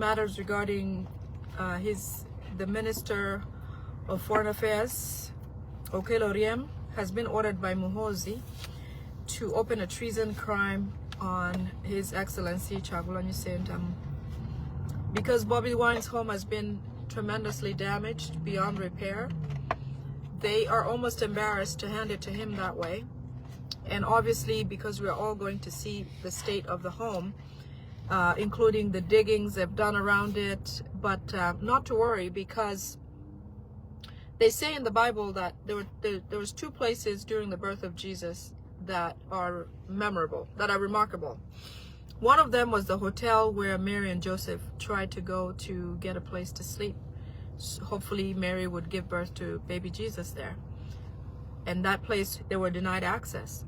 Matters regarding the Minister of Foreign Affairs, Okello Oryem, has been ordered by Muhoozi to open a treason crime on His Excellency Kyagulanyi Ssentamu. Because Bobi Wine's home has been tremendously damaged beyond repair, they are almost embarrassed to hand it to him that way. And obviously, because we're all going to see the state of the home, including the diggings they've done around it, but not to worry, because they say in the Bible that there was two places during the birth of Jesus that are memorable, that are remarkable. One of them was the hotel where Mary and Joseph tried to go to get a place to sleep. So hopefully Mary would give birth to baby Jesus there. And that place, they were denied access.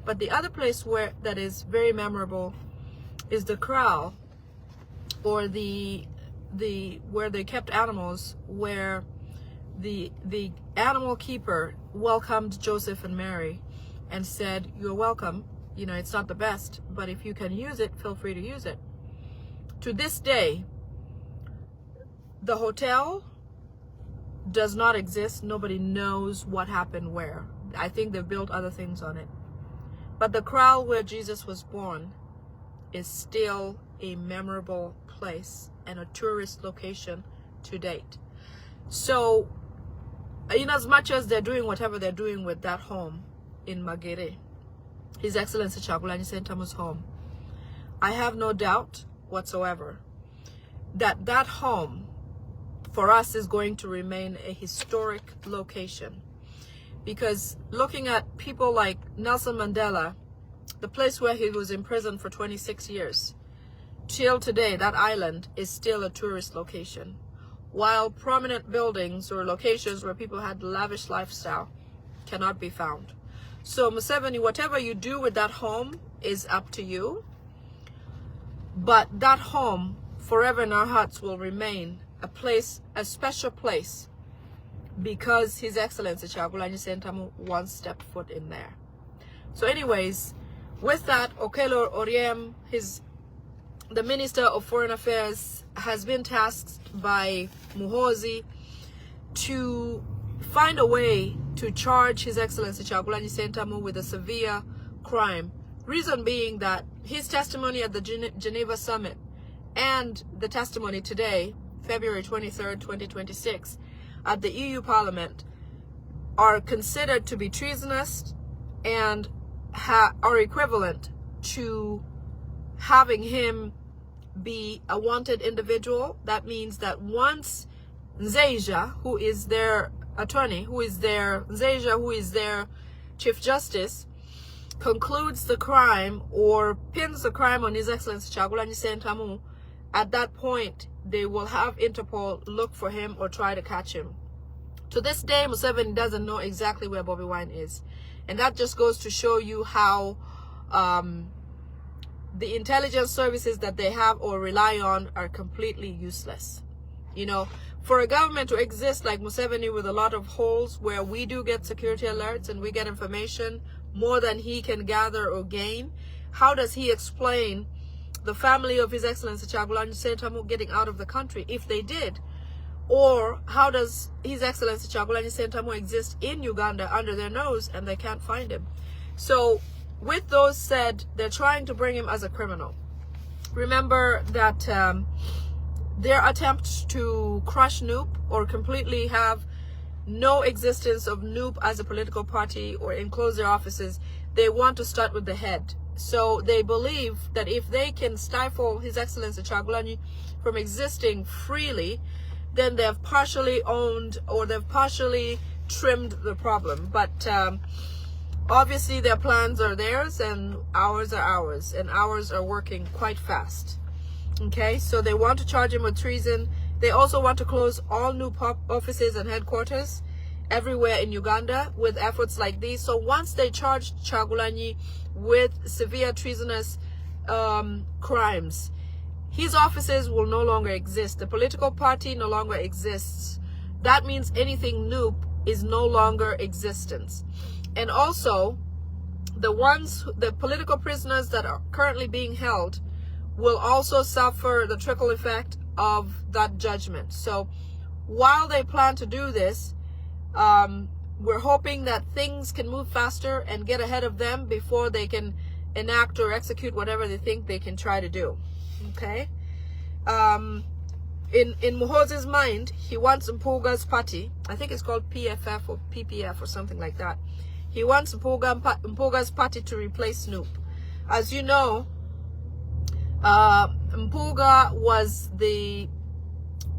But the other place that is very memorable is the corral, or the where they kept animals, where the animal keeper welcomed Joseph and Mary and said, "You're welcome. You know, it's not the best, but if you can use it, feel free to use it." To this day, the hotel does not exist. Nobody knows what happened where. I think they've built other things on it. But the corral where Jesus was born is still a memorable place and a tourist location to date. So, in as much as they're doing whatever they're doing with that home in Magere, His Excellency Kyagulanyi Ssentamu's home, I have no doubt whatsoever that that home for us is going to remain a historic location. Because looking at people like Nelson Mandela, the place where he was imprisoned for 26 years, till today, that island is still a tourist location, while prominent buildings or locations where people had lavish lifestyle cannot be found. So Museveni, whatever you do with that home is up to you, but that home forever in our hearts will remain a place, a special place, because His Excellency Kyagulanyi Ssentamu once stepped foot in there. So anyways, with that, Okello Oryem, the Minister of Foreign Affairs, has been tasked by Muhoozi to find a way to charge His Excellency Kyagulanyi Ssentamu with a severe crime. Reason being that his testimony at the Geneva Summit and the testimony today, February 23rd, 2026, at the EU Parliament, are considered to be treasonous and are equivalent to having him be a wanted individual. That means that once Nzeja, who is their attorney, who is their Chief Justice, concludes the crime or pins the crime on His Excellency Kyagulanyi Ssentamu, at that point they will have Interpol look for him or try to catch him. To this day, Museveni doesn't know exactly where Bobi Wine is. And that just goes to show you how the intelligence services that they have or rely on are completely useless. You know, for a government to exist like Museveni, with a lot of holes where we do get security alerts and we get information more than he can gather or gain, how does he explain the family of His Excellency Kyagulanyi Ssentamu getting out of the country, if they did? Or how does His Excellency Kyagulanyi Ssentamu exist in Uganda under their nose and they can't find him? So with those said, they're trying to bring him as a criminal. Remember that their attempt to crush NUP or completely have no existence of NUP as a political party or enclose their offices, they want to start with the head. So they believe that if they can stifle His Excellency Kyagulanyi from existing freely, then they've partially owned or they've partially trimmed the problem. But obviously their plans are theirs and ours are ours, and ours are working quite fast. Okay, so they want to charge him with treason. They also want to close all new offices and headquarters everywhere in Uganda with efforts like these. So once they charge Kyagulanyi with severe treasonous crimes, his offices will no longer exist. The political party no longer exists. That means anything NUP is no longer existence. And also, the political prisoners that are currently being held will also suffer the trickle effect of that judgment. So while they plan to do this, we're hoping that things can move faster and get ahead of them before they can enact or execute whatever they think they can try to do. Okay? In Muhoozi's mind, he wants Mpuga's party, I think it's called PFF or PPF or something like that. He wants Mpuga's party to replace Snoop. As you know, Mpuga was the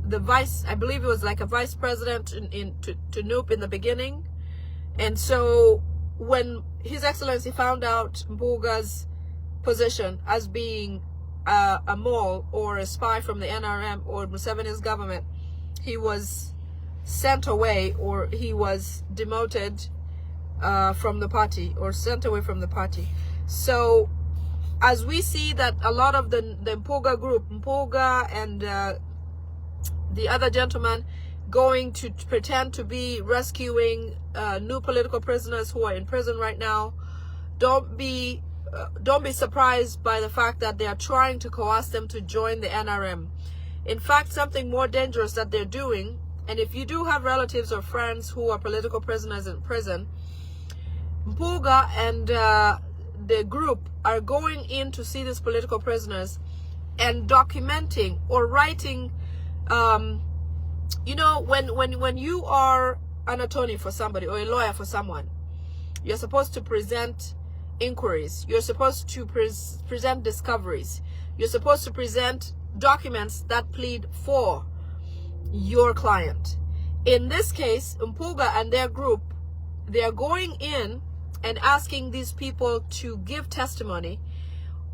vice, I believe it was like a vice president to Noop in the beginning. And so when His Excellency found out Mpuga's position as being a mole or a spy from the NRM or Museveni's government, he was sent away, or he was demoted from the party, or sent away from the party. So as we see that a lot of the Mpuga group, Mpuga and the other gentleman, going to pretend to be rescuing new political prisoners who are in prison right now, don't be surprised by the fact that they are trying to coerce them to join the NRM. In fact, something more dangerous that they're doing, and if you do have relatives or friends who are political prisoners in prison, Mpuga and the group are going in to see these political prisoners and documenting or writing. You know, when you are an attorney for somebody or a lawyer for someone, you're supposed to present inquiries. You're supposed to present discoveries. You're supposed to present documents that plead for your client. In this case, Mpuga and their group, they are going in and asking these people to give testimony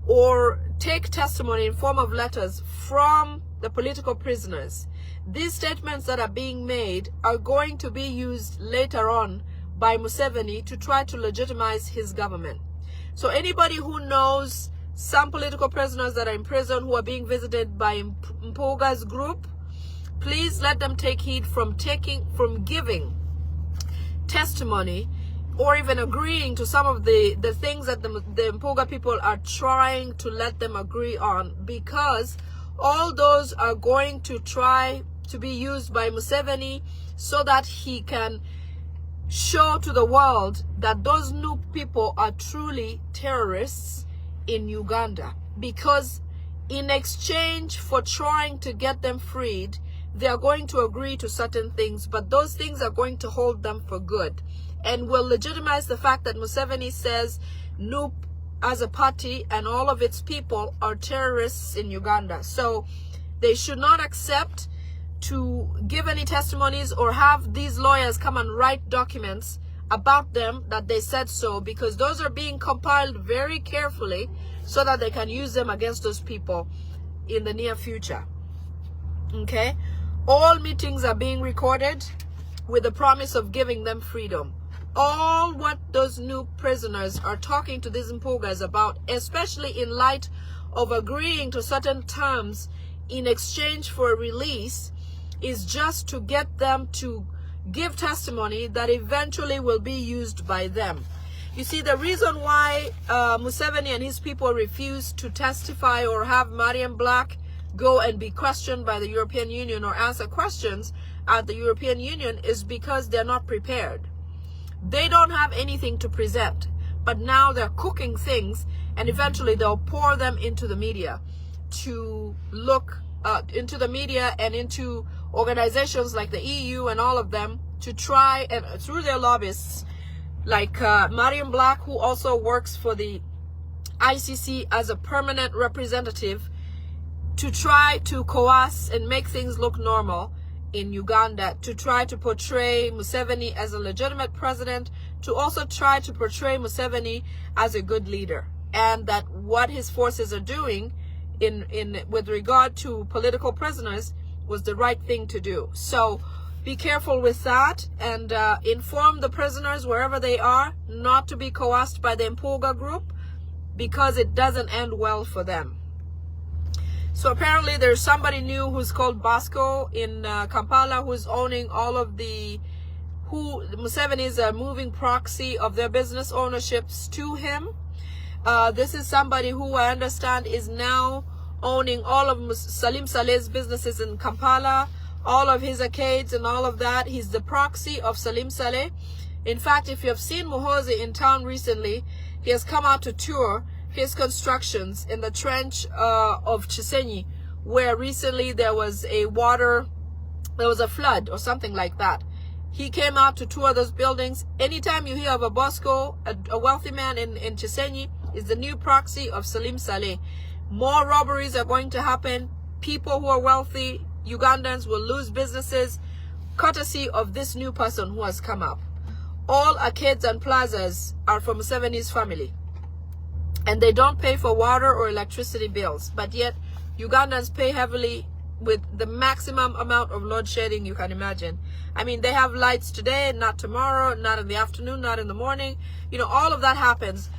or take testimony in form of letters from the political prisoners. These statements that are being made are going to be used later on by Museveni to try to legitimize his government. So anybody who knows some political prisoners that are in prison who are being visited by Mpuga's group, please let them take heed from giving testimony or even agreeing to some of the things that the Mpuga people are trying to let them agree on, because all those are going to try to be used by Museveni so that he can show to the world that those new people are truly terrorists in Uganda. Because in exchange for trying to get them freed, they are going to agree to certain things, but those things are going to hold them for good and will legitimize the fact that Museveni says NUP as a party and all of its people are terrorists in Uganda. So they should not accept to give any testimonies or have these lawyers come and write documents about them that they said so, because those are being compiled very carefully so that they can use them against those people in the near future. Okay? All meetings are being recorded with the promise of giving them freedom. All what those new prisoners are talking to these Mpugas about, especially in light of agreeing to certain terms in exchange for a release, is just to get them to give testimony that eventually will be used by them. You see, the reason why Museveni and his people refuse to testify or have Mariam Black go and be questioned by the European Union or answer questions at the European Union is because they're not prepared. They don't have anything to present, but now they're cooking things, and eventually they'll pour them into the media to look into the media and into organizations like the EU and all of them to try, and through their lobbyists like Mariam Black, who also works for the ICC as a permanent representative, to try to coerce and make things look normal in Uganda, to try to portray Museveni as a legitimate president, to also try to portray Museveni as a good leader, and that what his forces are doing with regard to political prisoners was the right thing to do. So be careful with that, and inform the prisoners wherever they are not to be coerced by the Mpuga group, because it doesn't end well for them. So apparently there's somebody new who's called Bosco in Kampala who's owning all of Museveni is a moving proxy of their business ownerships to him. This is somebody who I understand is now owning all of Salim Saleh's businesses in Kampala, all of his arcades and all of that. He's the proxy of Salim Saleh. In fact, if you have seen Muhoozi in town recently, he has come out to tour his constructions in the trench of Chisenyi, where recently there was a flood or something like that. He came out to tour those buildings. Anytime you hear of a Bosco, a wealthy man in Chisenyi, is the new proxy of Salim Saleh. More robberies are going to happen. People who are wealthy, Ugandans, will lose businesses courtesy of this new person who has come up. All arcades and plazas are from Museveni's family, and they don't pay for water or electricity bills, but yet Ugandans pay heavily with the maximum amount of load shedding you can imagine. I mean, they have lights today, not tomorrow, not in the afternoon, not in the morning. You know, all of that happens.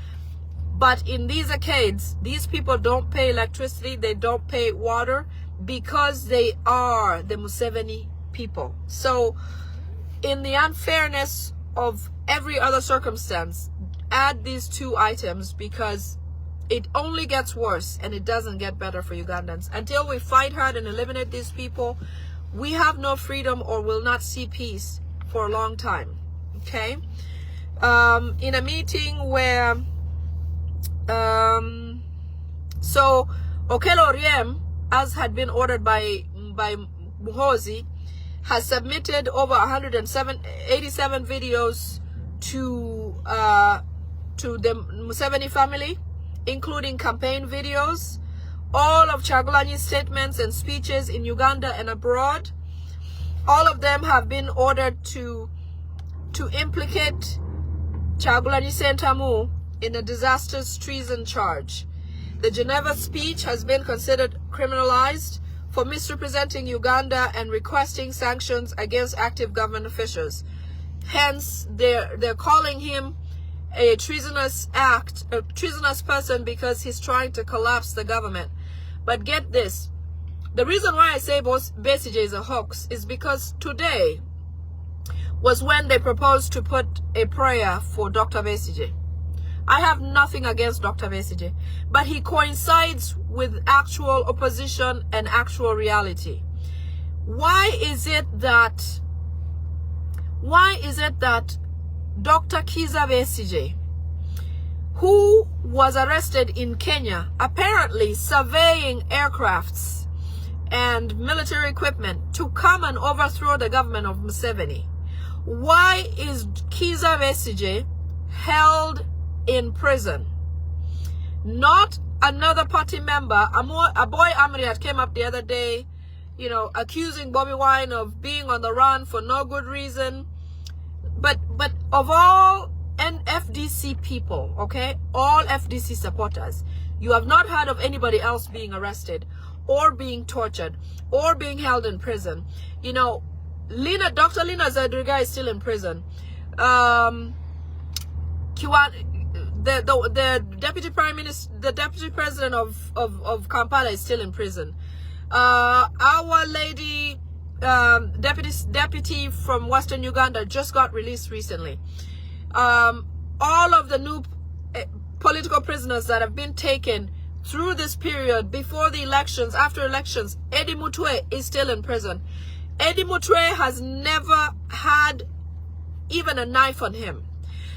But in these arcades, these people don't pay electricity, they don't pay water, because they are the Museveni people. So in the unfairness of every other circumstance, add these two items, because it only gets worse and it doesn't get better for Ugandans. Until we fight hard and eliminate these people, we have no freedom or will not see peace for a long time. Okay? In a meeting where so Okello Oryem, as had been ordered by Muhoozi, has submitted over 87 videos to the Museveni family, including campaign videos, all of Chagulanyi's statements and speeches in Uganda and abroad. All of them have been ordered to implicate Chagulanyi Sentamu in a disastrous treason charge. The Geneva speech has been considered criminalized for misrepresenting Uganda and requesting sanctions against active government officials. Hence, they're calling him a treasonous person because he's trying to collapse the government. But get this, the reason why I say Besigye is a hoax is because today was when they proposed to put a prayer for Dr. Besigye. I have nothing against Dr. Besigye, but he coincides with actual opposition and actual reality. Why is it that Dr. Kiza Besigye, who was arrested in Kenya, apparently surveying aircrafts and military equipment to come and overthrow the government of Museveni, why is Kiza Besigye held in prison? Not another party member. A boy Amriat came up the other day, you know, accusing Bobi Wine of being on the run for no good reason. But of all FDC people, okay, all FDC supporters, you have not heard of anybody else being arrested or being tortured or being held in prison. You know, Dr. Lina Zadriga is still in prison. The deputy prime minister, the deputy president of Kampala is still in prison. Our lady deputy from Western Uganda just got released recently. All of the new political prisoners that have been taken through this period, before the elections, after elections, Eddie Mutwe is still in prison. Eddie Mutwe has never had even a knife on him.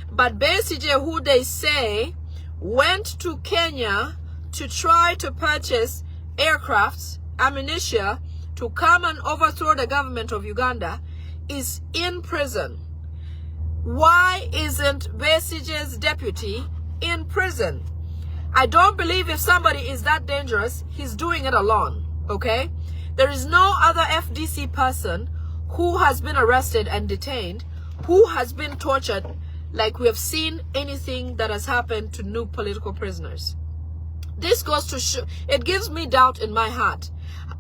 But Besigye, who they say went to Kenya to try to purchase aircrafts, ammunition, to come and overthrow the government of Uganda, is in prison. Why isn't Besigye's deputy in prison? I don't believe if somebody is that dangerous, he's doing it alone, okay? There is no other FDC person who has been arrested and detained, who has been tortured, like we have seen anything that has happened to new political prisoners. This goes to show, it gives me doubt in my heart,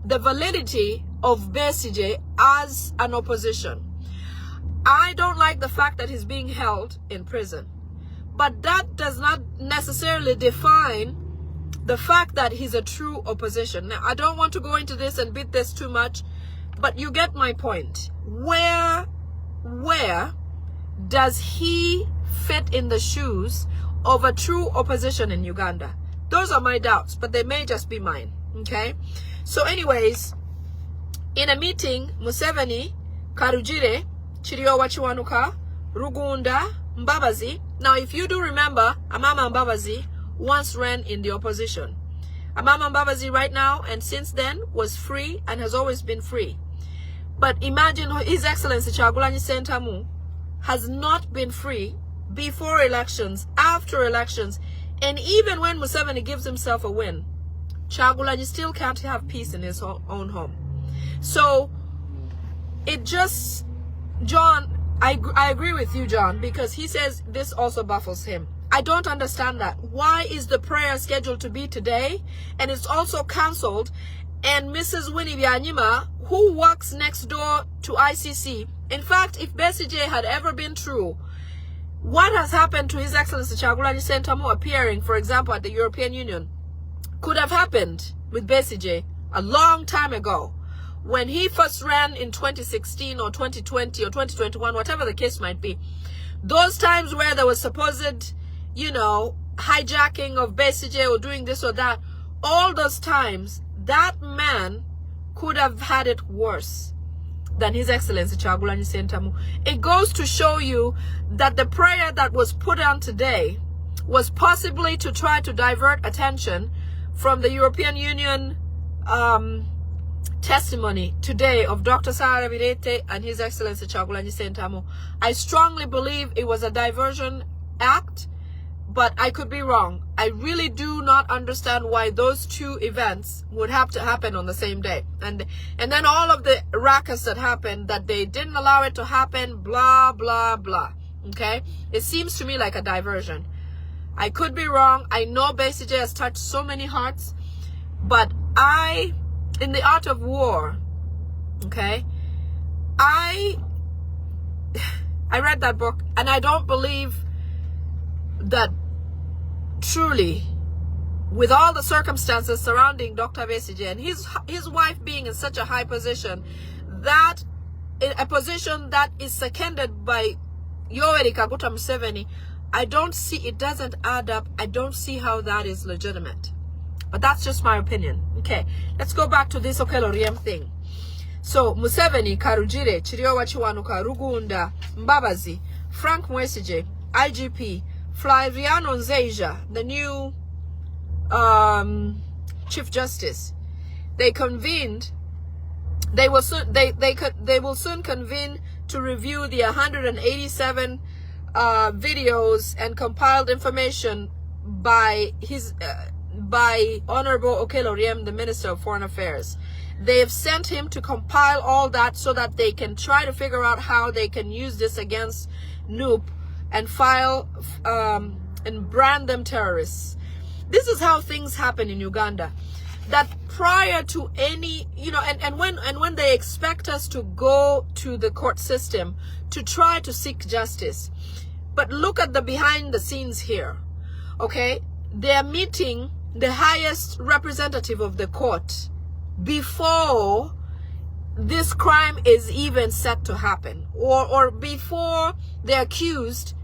the validity of Besigye as an opposition. I don't like the fact that he's being held in prison, but that does not necessarily define the fact that he's a true opposition. Now, I don't want to go into this and beat this too much, but you get my point. Where does he fit in the shoes of a true opposition in Uganda? Those are my doubts, but they may just be mine. Okay, so anyways, in a meeting, Museveni, Karujire, Chiriyo Wachiwanuka, Rugunda, Mbabazi. Now, if you do remember, Amama Mbabazi once ran in the opposition. Amama Mbabazi right now and since then was free and has always been free. But imagine His Excellency Kyagulanyi Ssentamu has not been free before elections, after elections, and even when Museveni gives himself a win, Kyagulanyi still can't have peace in his own home. So it just, John, I agree with you, John, because he says this also baffles him. I don't understand that. Why is the prayer scheduled to be today and it's also cancelled? And Mrs. Winnie Byanyima, who works next door to ICC, in fact, if Besigye had ever been true, what has happened to His Excellency Kyagulanyi Ssentamu appearing, for example, at the European Union, could have happened with Besigye a long time ago. When he first ran in 2016 or 2020 or 2021, whatever the case might be, those times where there was supposed, you know, hijacking of Besigye or doing this or that, all those times, that man could have had it worse than His Excellency Kyagulanyi Ssentamu. It goes to show you that the prayer that was put on today was possibly to try to divert attention from the European Union testimony today of Dr. Sarah Birete and His Excellency Kyagulanyi Ssentamu. I strongly believe it was a diversion act, but I could be wrong. I really do not understand why those two events would have to happen on the same day. And then all of the ruckus that happened, that they didn't allow it to happen, blah, blah, blah. Okay? It seems to me like a diversion. I could be wrong. I know Besigye has touched so many hearts, but in the art of war, okay, I read that book, and I don't believe that truly, with all the circumstances surrounding Dr. Besigye and his wife being in such a high position, that in a position that is seconded by Yoweri Kaguta Museveni, I don't see, it doesn't add up. I don't see how that is legitimate. But that's just my opinion. Okay, let's go back to this Okello Oryem thing. So, Museveni, Karujire, Chiriyo Wachiwanuka, Rugunda, Mbabazi, Frank Mwesigye, IGP, Flaviano Nzeja, the new Chief Justice, they convened. They will soon convene to review the 187 videos and compiled information by Honorable Okello Oryem, the Minister of Foreign Affairs. They have sent him to compile all that so that they can try to figure out how they can use this against NUP and file and brand them terrorists. This is how things happen in Uganda. That prior to any, you know, and when they expect us to go to the court system to try to seek justice. But look at the behind the scenes here. Okay? They are meeting the highest representative of the court before this crime is even set to happen, or before the accused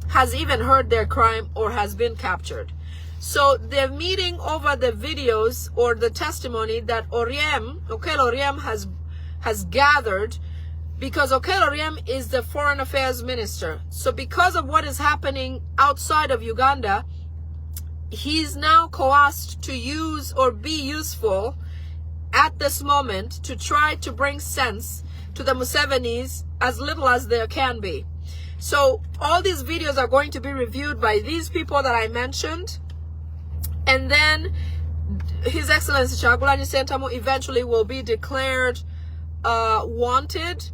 has even heard their crime or has been captured. So they're meeting over the videos or the testimony that Okello Oryem has gathered, because Okello Oryem is the Foreign Affairs Minister. So because of what is happening outside of Uganda, he's now coerced to use or be useful at this moment to try to bring sense to the Musevenis, as little as there can be. So all these videos are going to be reviewed by these people that I mentioned, and then His Excellency Kyagulanyi Ssentamu eventually will be declared wanted,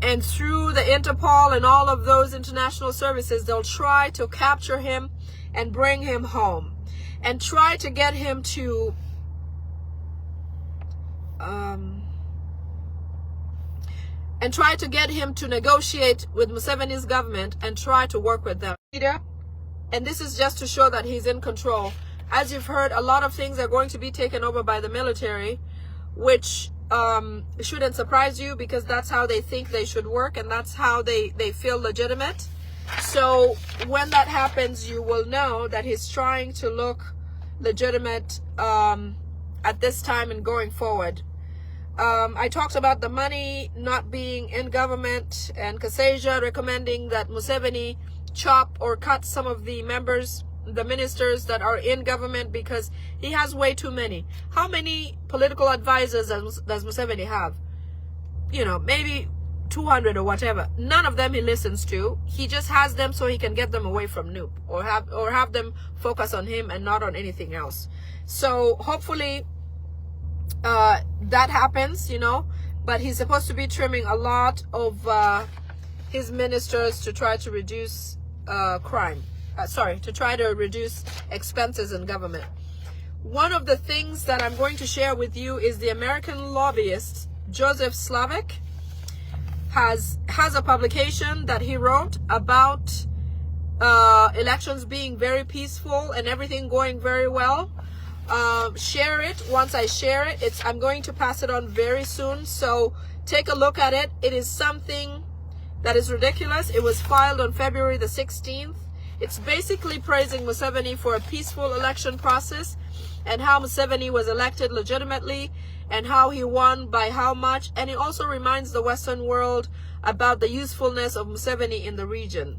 and through the Interpol and all of those international services, they'll try to capture him and bring him home and try to get him to negotiate with Museveni's government and try to work with them. And this is just to show that he's in control. As you've heard, a lot of things are going to be taken over by the military, which shouldn't surprise you, because that's how they think they should work, and that's how they feel legitimate. So when that happens, you will know that he's trying to look legitimate at this time and going forward. I talked about the money not being in government, and Kaseja recommending that Museveni chop or cut some of the ministers that are in government, because he has way too many. How many political advisors does Museveni have? You know, maybe 200 or whatever. None of them he listens to. He just has them so he can get them away from Noop, or have them focus on him and not on anything else. So hopefully that happens, you know, but he's supposed to be trimming a lot of his ministers to try to reduce to try to reduce expenses in government. One of the things that I'm going to share with you is the American lobbyist Joseph Slavik has a publication that he wrote about elections being very peaceful and everything going very well. Share it. Once I share it, I'm going to pass it on very soon, so take a look at it. It is something that is ridiculous. It was filed on February the 16th. It's basically praising Museveni for a peaceful election process and how Museveni was elected legitimately and how he won by how much. And it also reminds the Western world about the usefulness of Museveni in the region.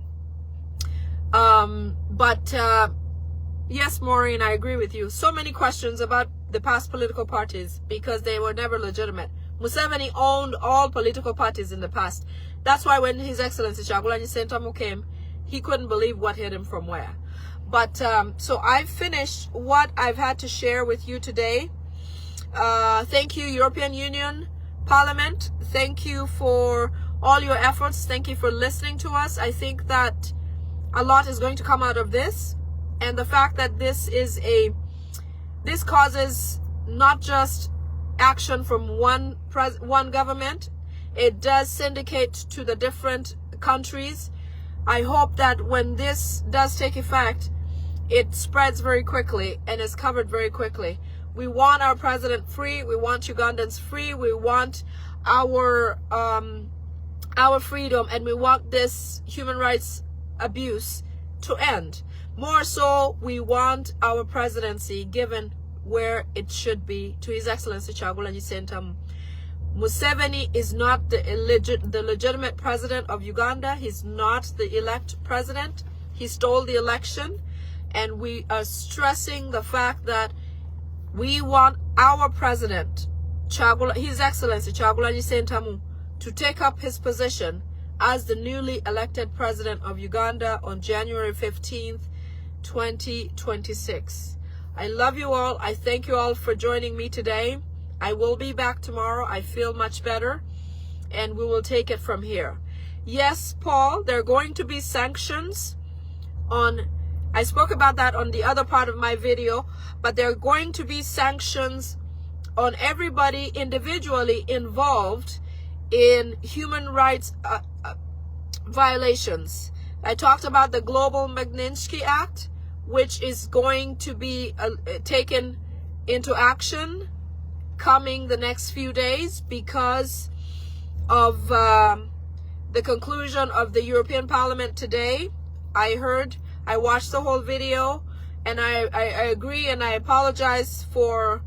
Yes, Maureen, I agree with you. So many questions about the past political parties because they were never legitimate. Museveni owned all political parties in the past. That's why when His Excellency Kyagulanyi Ssentamu came, he couldn't believe what hit him from where. But so I've finished what I've had to share with you today. Thank you, European Union, Parliament. Thank you for all your efforts. Thank you for listening to us. I think that a lot is going to come out of this. And the fact that this causes not just action from one government, it does syndicate to the different countries. I hope that when this does take effect, it spreads very quickly and is covered very quickly. We want our president free. We want Ugandans free. We want our freedom, and we want this human rights abuse to end. More so, we want our presidency given where it should be to His Excellency Kyagulanyi Ssentamu. Museveni is not the legitimate president of Uganda. He's not the elect president. He stole the election. And we are stressing the fact that we want our president, His Excellency Kyagulanyi Ssentamu, to take up his position as the newly elected president of Uganda on January 15th, 2026. I love you all. I thank you all for joining me today. I will be back tomorrow. I feel much better, and we will take it from here. Yes, Paul, there are going to be sanctions on, I spoke about that on the other part of my video, but there are going to be sanctions on everybody individually involved in human rights violations. I talked about the Global Magnitsky Act, which is going to be taken into action coming the next few days because of the conclusion of the European Parliament today. I watched the whole video, and I agree, and I apologize for,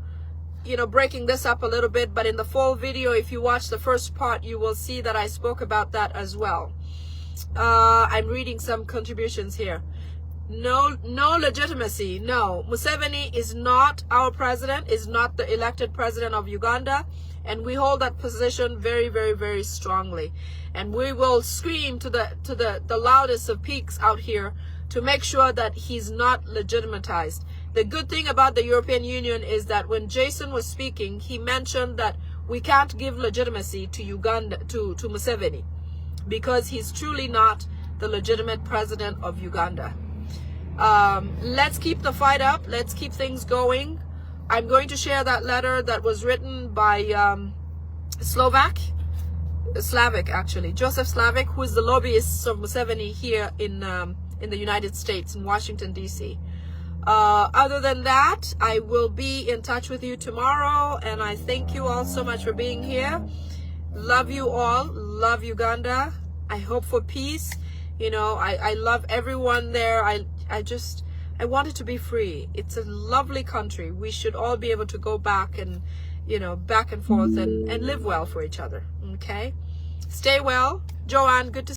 you know, breaking this up a little bit, but in the full video, if you watch the first part, you will see that I spoke about that as well. I'm reading some contributions here. No legitimacy. No, Museveni is not our president, is not the elected president of Uganda, and we hold that position very, very, very strongly. And we will scream to the loudest of peaks out here to make sure that he's not legitimatized. The good thing about the European Union is that when Jason was speaking, he mentioned that we can't give legitimacy to Uganda, to Museveni, because he's truly not the legitimate president of Uganda. Let's keep the fight up. Let's keep things going. I'm going to share that letter that was written by Slavik, actually, Joseph Slavik, who is the lobbyist of Museveni here in the United States, in Washington, D.C. Other than that, I will be in touch with you tomorrow, and I thank you all so much for being here. Love you all. Love Uganda. I hope for peace. You know, I love everyone there. I I want it to be free. It's a lovely country. We should all be able to go back and, you know, back and forth and live well for each other. Okay? Stay well. Joanne, good to